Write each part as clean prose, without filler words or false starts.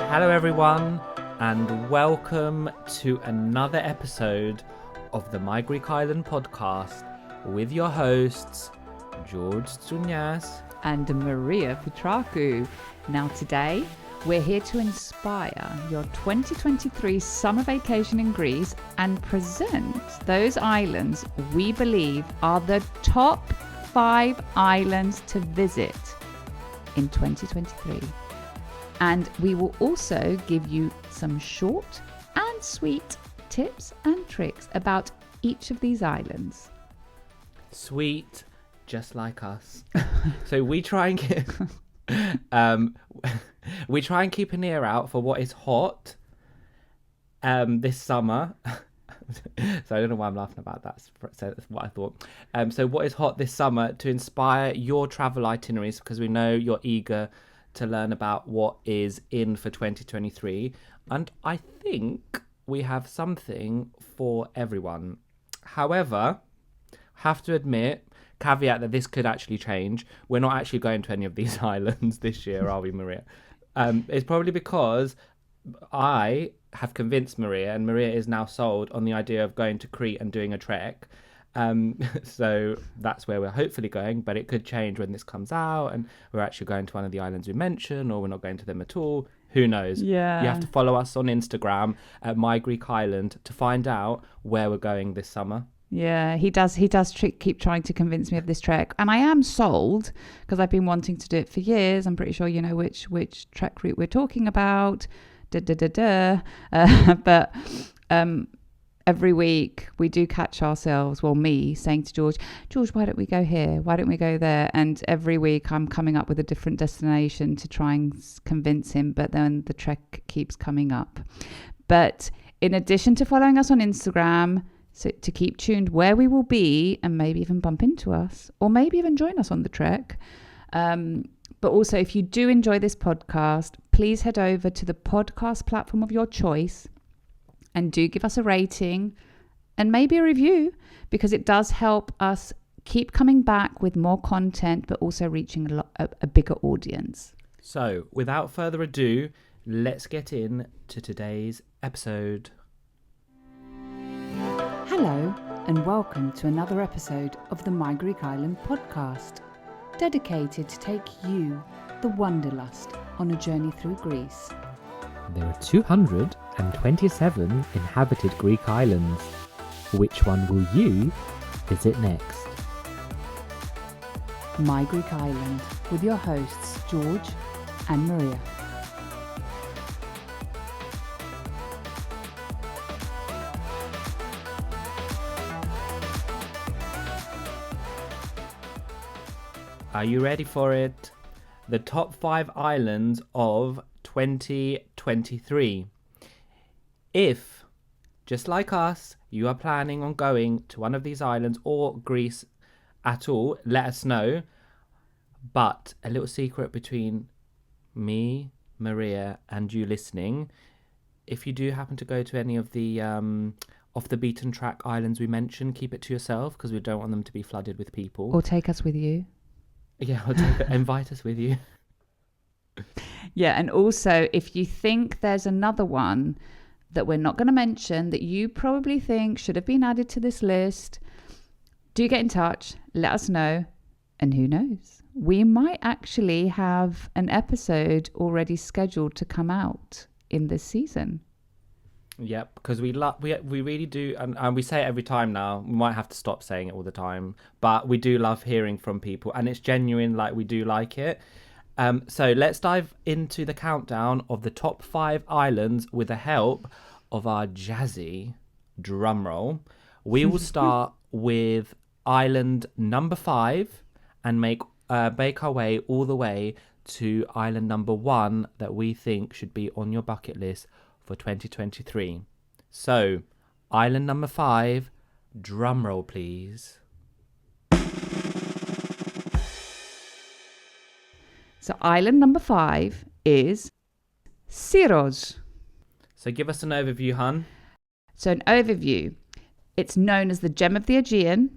Hello everyone, and welcome to another episode of the My Greek Island podcast with your hosts, George Tsounyas and Maria Petrakou. Now today, we're here to inspire your 2023 summer vacation in Greece and present those islands we believe are the top 5 islands to visit in 2023. And we will also give you some short and sweet tips and tricks about each of these islands. Sweet, just like us. So we try and keep an ear out for what is hot this summer. So I don't know why I'm laughing about that. So that's what I thought. So what is hot this summer to inspire your travel itineraries, because we know you're eager to learn about what is in for 2023. And I think we have something for everyone. However, have to admit, caveat that this could actually change. We're not actually going to any of these islands this year, are we, Maria? It's probably because I have convinced Maria, and Maria is now sold on the idea of going to Crete and doing a trek. So that's where we're hopefully going, but it could change when this comes out and we're actually going to one of the islands we mentioned, or we're not going to them at all. Who knows? Yeah. You have to follow us on Instagram at My Greek Island to find out where we're going this summer. Yeah, he does keep trying to convince me of this trek, and I am sold because I've been wanting to do it for years. I'm pretty sure you know which trek route we're talking about. But every week we do catch ourselves, well, me saying to George, why don't we go here? Why don't we go there? And every week I'm coming up with a different destination to try and convince him, but then the trek keeps coming up. But in addition to following us on Instagram, so to keep tuned where we will be and maybe even bump into us or maybe even join us on the trek. But also, if you do enjoy this podcast, please head over to the podcast platform of your choice and do give us a rating and maybe a review, because it does help us keep coming back with more content, but also reaching a bigger audience. So without further ado, let's get in to today's episode. Hello and welcome to another episode of the My Greek Island podcast, dedicated to take you, the wanderlust, on a journey through Greece. There are 227 inhabited Greek islands. Which one will you visit next? My Greek Island with your hosts George and Maria. Are you ready for it? The top 5 islands of 2023. If, just like us, you are planning on going to one of these islands or Greece at all, let us know. But a little secret between me, Maria, and you listening, if you do happen to go to any of the off the beaten track islands we mentioned, keep it to yourself, because we don't want them to be flooded with people. Or take us with you. Yeah, or invite us with you. Yeah, and also if you think there's another one that we're not going to mention that you probably think should have been added to this list, do get in touch, let us know, and who knows, we might actually have an episode already scheduled to come out in this season. Yep, because we really do, and we say it every time now. We might have to stop saying it all the time, but we do love hearing from people, and it's genuine. Like, we do like it. So let's dive into the countdown of the top 5 islands with the help of our jazzy drum roll. We will start with island number 5 and make our way all the way to island number 1 that we think should be on your bucket list for 2023. So, island number 5, drum roll please. So island number 5 is Syros. So give us an overview, hun. So an overview. It's known as the gem of the Aegean.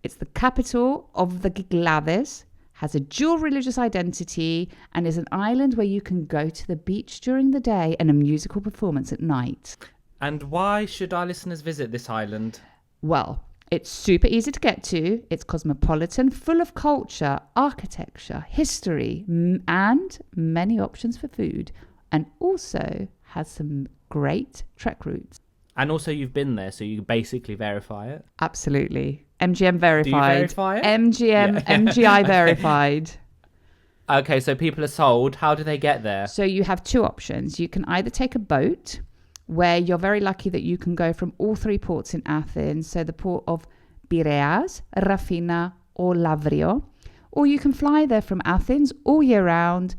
It's the capital of the Cyclades, has a dual religious identity, and is an island where you can go to the beach during the day and a musical performance at night. And why should our listeners visit this island? Well, it's super easy to get to. It's cosmopolitan, full of culture, architecture, history, and many options for food. And also has some great trek routes. And also you've been there, so you basically verify it. Absolutely. MGM verified. Do you verify it? MGI verified. Okay, so people are sold. How do they get there? So you have two options. You can either take a boat, where you're very lucky that you can go from all three ports in Athens, so the port of Piraeus, Rafina, or Lavrio, or you can fly there from Athens all year round,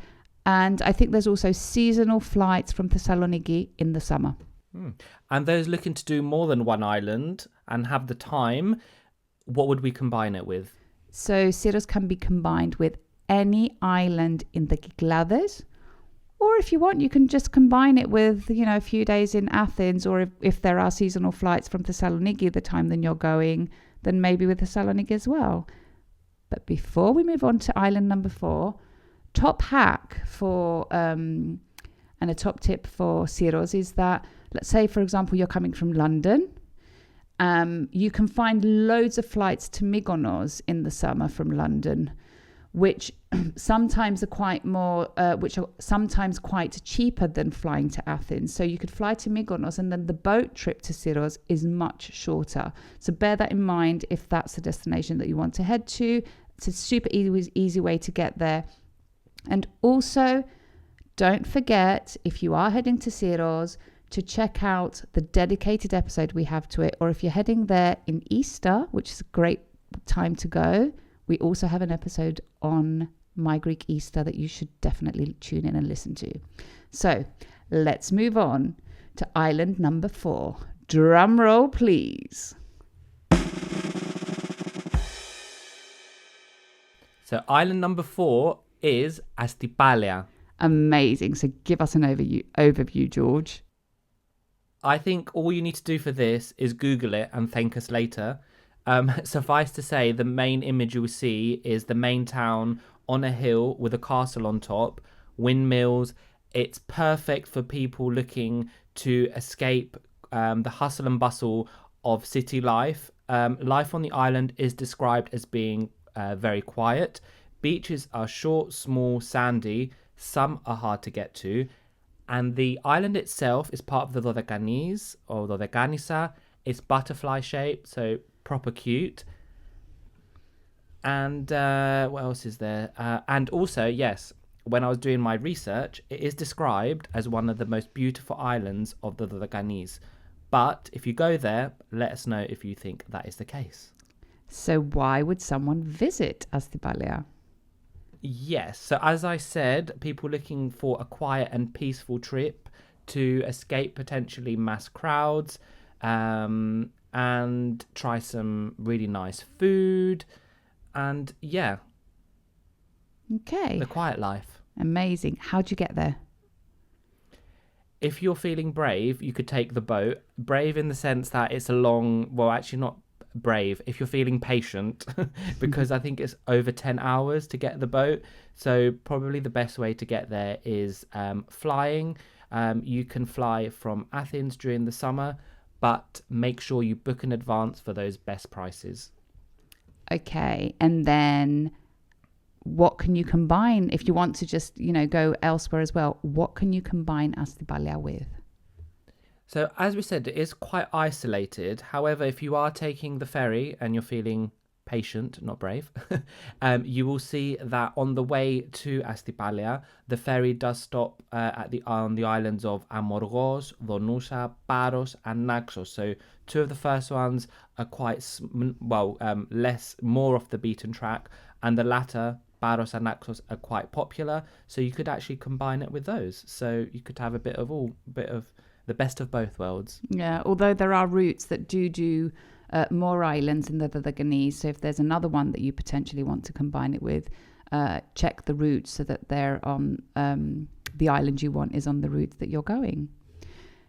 and I think there's also seasonal flights from Thessaloniki in the summer. And those looking to do more than one island and have the time, what would we combine it with? So Syros can be combined with any island in the Kyklades, or if you want, you can just combine it with, a few days in Athens, or if there are seasonal flights from Thessaloniki at the time then you're going, then maybe with Thessaloniki as well. But before we move on to island number 4, top hack for, and a top tip for Syros is that, let's say, for example, you're coming from London, you can find loads of flights to Mykonos in the summer from London, which sometimes are sometimes quite cheaper than flying to Athens. So you could fly to Mykonos, and then the boat trip to Syros is much shorter. So bear that in mind if that's the destination that you want to head to. It's a super easy way to get there. And also, don't forget, if you are heading to Syros, to check out the dedicated episode we have to it, or if you're heading there in Easter, which is a great time to go, we also have an episode on My Greek Easter that you should definitely tune in and listen to. So let's move on to island number 4. Drum roll, please. So island number 4 is Astypalea. Amazing. So give us an overview, George. I think all you need to do for this is Google it and thank us later. Suffice to say, the main image you will see is the main town on a hill with a castle on top, windmills. It's perfect for people looking to escape the hustle and bustle of city life. Life on the island is described as being very quiet. Beaches are short, small, sandy. Some are hard to get to. And the island itself is part of the Dodekanis or Dodekanissa. It's butterfly shaped, so proper cute. And what else is there? And also, yes, when I was doing my research, it is described as one of the most beautiful islands of the Dodekanis. But if you go there, let us know if you think that is the case. So why would someone visit Astypalea? Yes, so as I said, people looking for a quiet and peaceful trip to escape potentially mass crowds, and try some really nice food, and yeah. Okay. The quiet life. Amazing. How'd you get there? If you're feeling brave, you could take the boat. Brave in the sense that it's a long, well, actually not brave. If you're feeling patient, because I think it's over 10 hours to get the boat. So probably the best way to get there is flying. You can fly from Athens during the summer, but make sure you book in advance for those best prices. Okay. And then what can you combine if you want to just, go elsewhere as well? What can you combine Astypalea with? So as we said, it is quite isolated. However, if you are taking the ferry and you're feeling patient, not brave, you will see that on the way to Astypalea, the ferry does stop on the islands of Amorgos, Donousa, Paros, and Naxos. So two of the first ones are quite more off the beaten track, and the latter, Paros and Naxos, are quite popular. So you could actually combine it with those. So you could have a bit of the best of both worlds. Yeah, although there are routes that do more islands in the Dodekanis. So if there's another one that you potentially want to combine it with, check the route so that they're on the island you want is on the route that you're going.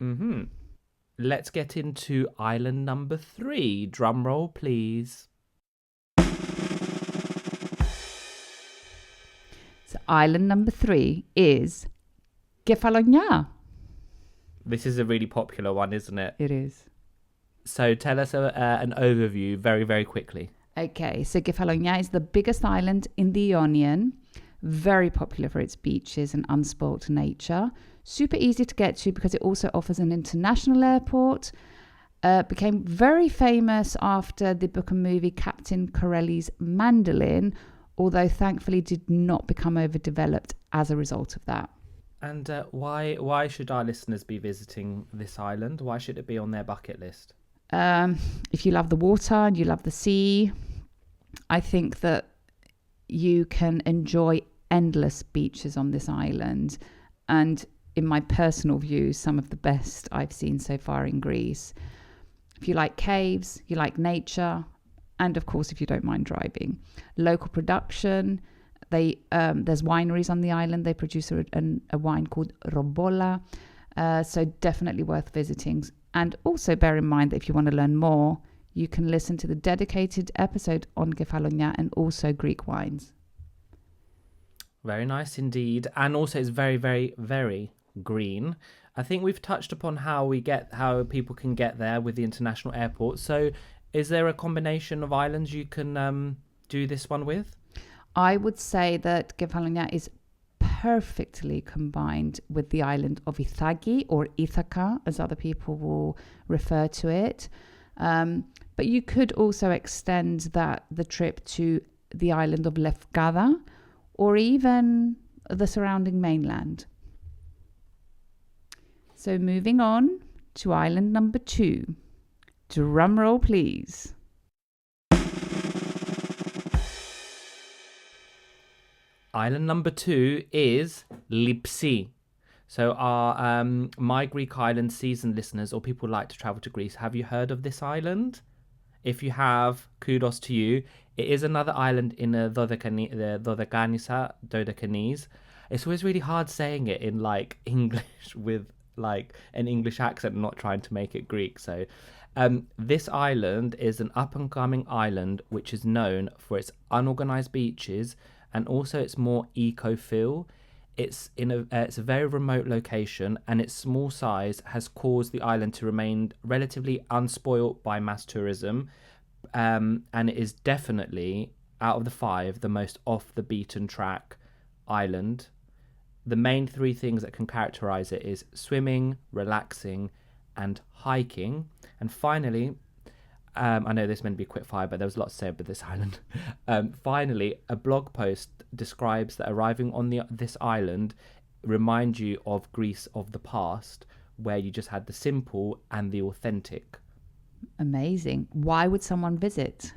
Mm-hmm. Let's get into island number 3. Drum roll, please. So island number 3 is Kefalonia. This is a really popular one, isn't it? It is. So tell us an overview very, very quickly. Okay, so Kefalonia is the biggest island in the Ionian, very popular for its beaches and unspoilt nature. Super easy to get to because it also offers an international airport. Became very famous after the book and movie Captain Corelli's Mandolin, although thankfully did not become overdeveloped as a result of that. And why should our listeners be visiting this island? Why should it be on their bucket list? If you love the water and you love the sea, I think that you can enjoy endless beaches on this island. And in my personal view, some of the best I've seen so far in Greece. If you like caves, you like nature, and of course, if you don't mind driving. Local production. There's wineries on the island. They produce a wine called Robola. So definitely worth visiting. And also bear in mind that if you want to learn more, you can listen to the dedicated episode on Kefalonia and also Greek wines. Very nice indeed. And also it's very, very, very green. I think we've touched upon how people can get there with the international airport. So is there a combination of islands you can do this one with? I would say that Kefalonia is perfectly combined with the island of Ithaki or Ithaca, as other people will refer to it. But you could also extend the trip to the island of Lefkada or even the surrounding mainland. So moving on to island number 2. Drum roll, please. Island number 2 is Lipsi. So our My Greek Island season listeners or people who like to travel to Greece, have you heard of this island? If you have, kudos to you. It is another island in the Dodecanese. It's always really hard saying it in like English with like an English accent, not trying to make it Greek. So this island is an up-and-coming island which is known for its unorganized beaches and also it's more eco-feel. It's a very remote location and its small size has caused the island to remain relatively unspoilt by mass tourism, and it is definitely, out of the 5, the most off-the-beaten-track island. The main 3 things that can characterize it is swimming, relaxing, and hiking. And finally, I know this meant to be quick fire, but there was a lot to say about this island. Finally, a blog post describes that arriving on this island reminds you of Greece of the past, where you just had the simple and the authentic. Amazing. Why would someone visit?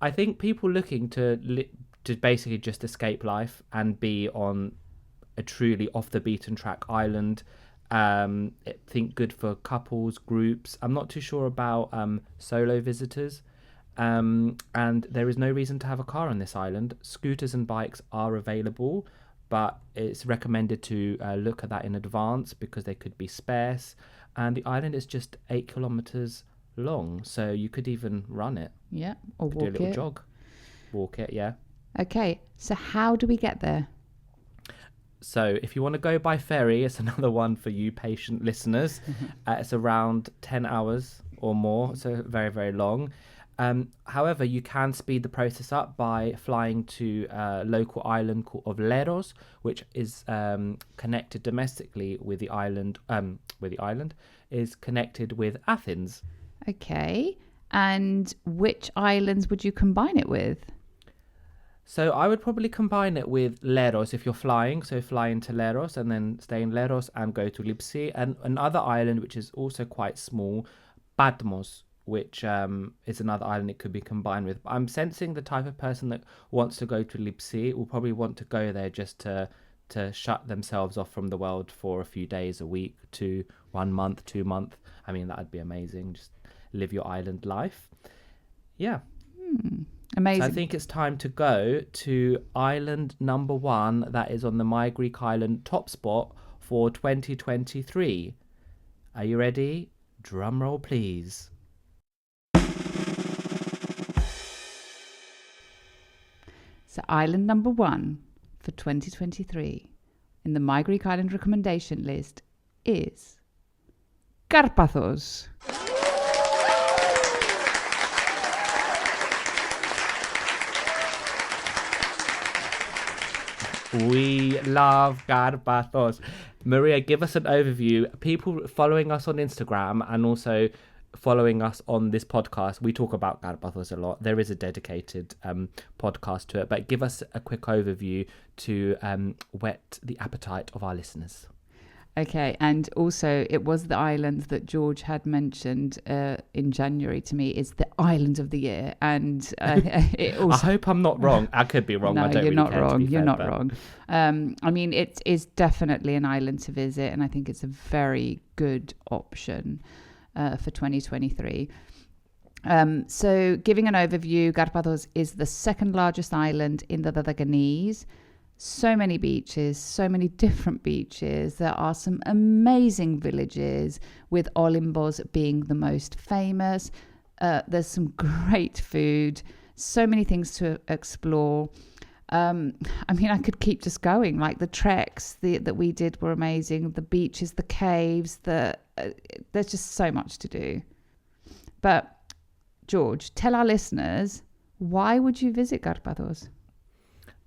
I think people looking to basically just escape life and be on a truly off the beaten track island. I think good for couples, groups. I'm not too sure about solo visitors. And there is no reason to have a car on this island. Scooters and bikes are available, but it's recommended to look at that in advance because they could be sparse. And the island is just 8 kilometers long, so you could even run it. Yeah, or do a walk little it. jog. Walk it, yeah. Okay, so how do we get there? So if you want to go by ferry, it's another one for you patient listeners. It's around 10 hours or more, so very, very long. However, you can speed the process up by flying to a local island of Leros, which is connected domestically with the island. Is connected with Athens. Okay, and which islands would you combine it with? So I would probably combine it with Leros if you're flying. So fly into Leros and then stay in Leros and go to Lipsi. And another island which is also quite small, Patmos, which is another island it could be combined with. But I'm sensing the type of person that wants to go to Lipsi will probably want to go there just to shut themselves off from the world for a few days, a week, 1 month, 2 months. I mean, that'd be amazing. Just live your island life. Yeah. Amazing. So I think it's time to go to island number 1 that is on the My Greek Island top spot for 2023. Are you ready? Drum roll, please. So island number 1 for 2023 in the My Greek Island recommendation list is Karpathos. We love Karpathos. Maria, give us an overview. People following us on Instagram and also following us on this podcast, we talk about Karpathos a lot. There is a dedicated podcast to it, but give us a quick overview to whet the appetite of our listeners. Okay, and also it was the island that George had mentioned in January to me. It's the island of the year, and it also... I hope I'm not wrong. I could be wrong. No, I don't you're really not care, wrong. to be You're fair, not but... wrong. I mean, it is definitely an island to visit, and I think it's a very good option for 2023. So, giving an overview, Karpathos is the second largest island in the Dodekanes. So many beaches, so many different beaches. There are some amazing villages, with Olympos being the most famous. There's some great food, so many things to explore. I mean, I could keep just going. Like the treks that we did were amazing. The beaches, the caves, there's just so much to do. But George, tell our listeners, why would you visit Karpathos?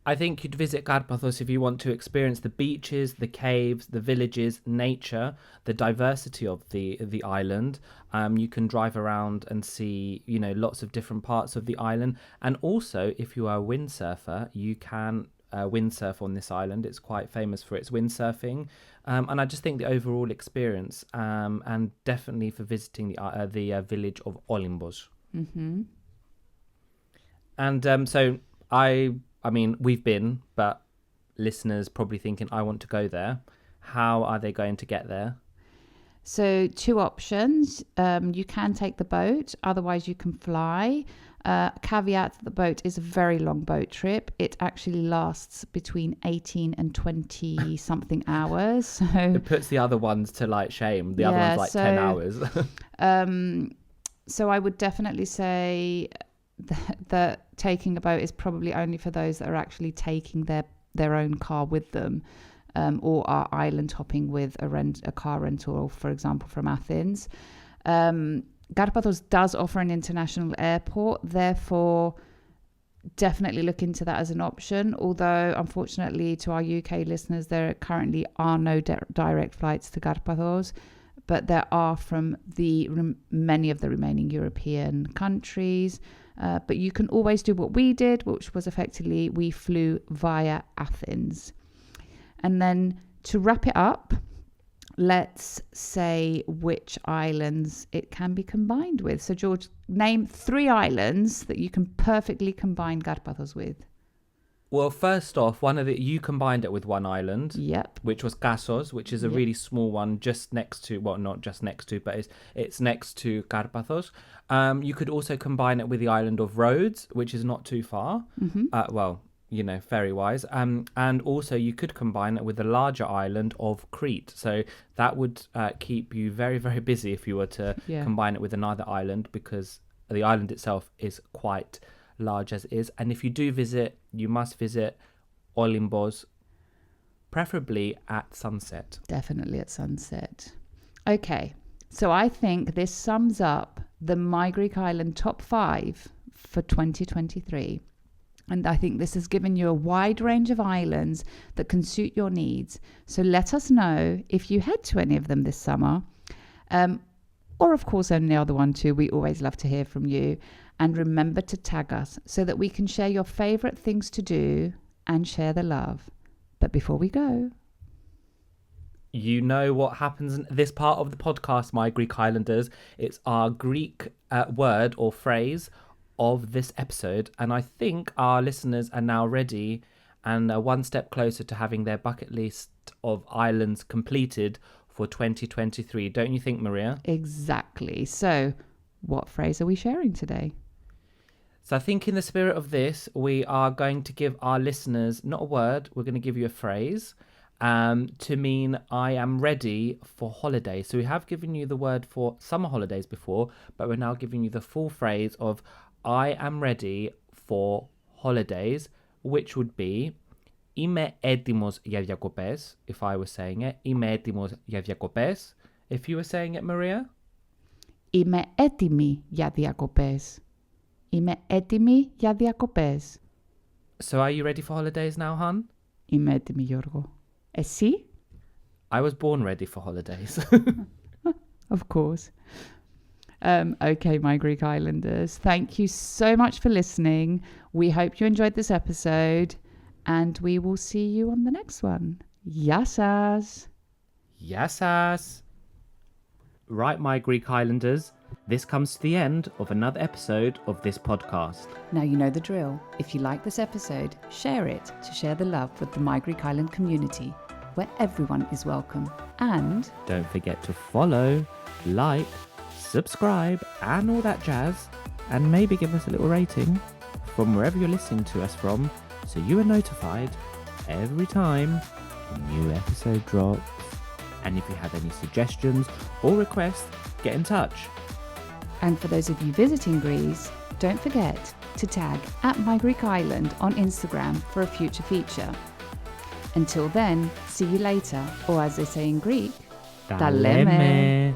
I think you'd visit Karpathos if you want to experience the beaches, the caves, the villages, nature, the diversity of the island. You can drive around and see, lots of different parts of the island. And also, if you are a windsurfer, you can windsurf on this island. It's quite famous for its windsurfing. And I just think the overall experience, and definitely for visiting the village of Olympos. Mm-hmm. And so I mean, we've been, but listeners probably thinking, I want to go there. How are they going to get there? So 2 options. You can take the boat, otherwise you can fly. Caveat, the boat is a very long boat trip. It actually lasts between 18 and 20 something hours. So it puts the other ones to shame. The other one's 10 hours. So I would definitely say that taking a boat is probably only for those that are actually taking their own car with them, or are island hopping with a car rental, for example, from Athens. Karpathos does offer an international airport, therefore definitely look into that as an option. Although, unfortunately, to our UK listeners, there currently are no direct flights to Karpathos, but there are from many of the remaining European countries. But you can always do what we did, which was effectively we flew via Athens. And then to wrap it up, let's say which islands it can be combined with. So, George, name 3 islands that you can perfectly combine Karpathos with. Well, first off, you combined it with one island. Yep. Which was Kassos, which is a really small one just next to, well, not just next to, but it's next to Karpathos. You could also combine it with the island of Rhodes, which is not too far. Mm-hmm. Ferry-wise. And also you could combine it with the larger island of Crete. So that would keep you very, very busy if you were to combine it with another island, because the island itself is quite large as it is. And if you do visit, you must visit Olympos, preferably at sunset. Definitely at sunset. Okay, so I think this sums up the My Greek Island top 5 for 2023. And I think this has given you a wide range of islands that can suit your needs. So let us know if you head to any of them this summer. Or of course, any other one too. We always love to hear from you. And remember to tag us so that we can share your favorite things to do and share the love. But before we go, you know what happens in this part of the podcast, my Greek Islanders. It's our Greek word or phrase of this episode. And I think our listeners are now ready and one step closer to having their bucket list of islands completed for 2023. Don't you think, Maria? Exactly. So what phrase are we sharing today? So I think in the spirit of this, we are going to give our listeners, not a word, we're going to give you a phrase to mean I am ready for holiday. So we have given you the word for summer holidays before, but we're now giving you the full phrase of I am ready for holidays, which would be Είμαι έτοιμος για διακοπές, if I was saying it. Είμαι έτοιμος για διακοπές, if you were saying it, Maria. Είμαι έτοιμη για διακοπές. Είμαι έτοιμη για διακοπές. So are you ready for holidays now, hun? Είμαι έτοιμη, Γιώργο. Εσύ? I was born ready for holidays. Of course. Okay, my Greek Islanders, thank you so much for listening. We hope you enjoyed this episode and we will see you on the next one. Γεια σας. Γεια σας. Right, my Greek Islanders, this comes to the end of another episode of this podcast. Now you know the drill. If you like this episode, share it to share the love with the My Greek Island community, where everyone is welcome. And don't forget to follow, like, subscribe, and all that jazz. And maybe give us a little rating from wherever you're listening to us from, so you are notified every time a new episode drops. And if you have any suggestions or requests, get in touch. And for those of you visiting Greece, don't forget to tag @MyGreekIsland on Instagram for a future feature. Until then, see you later, or as they say in Greek, Ta leme.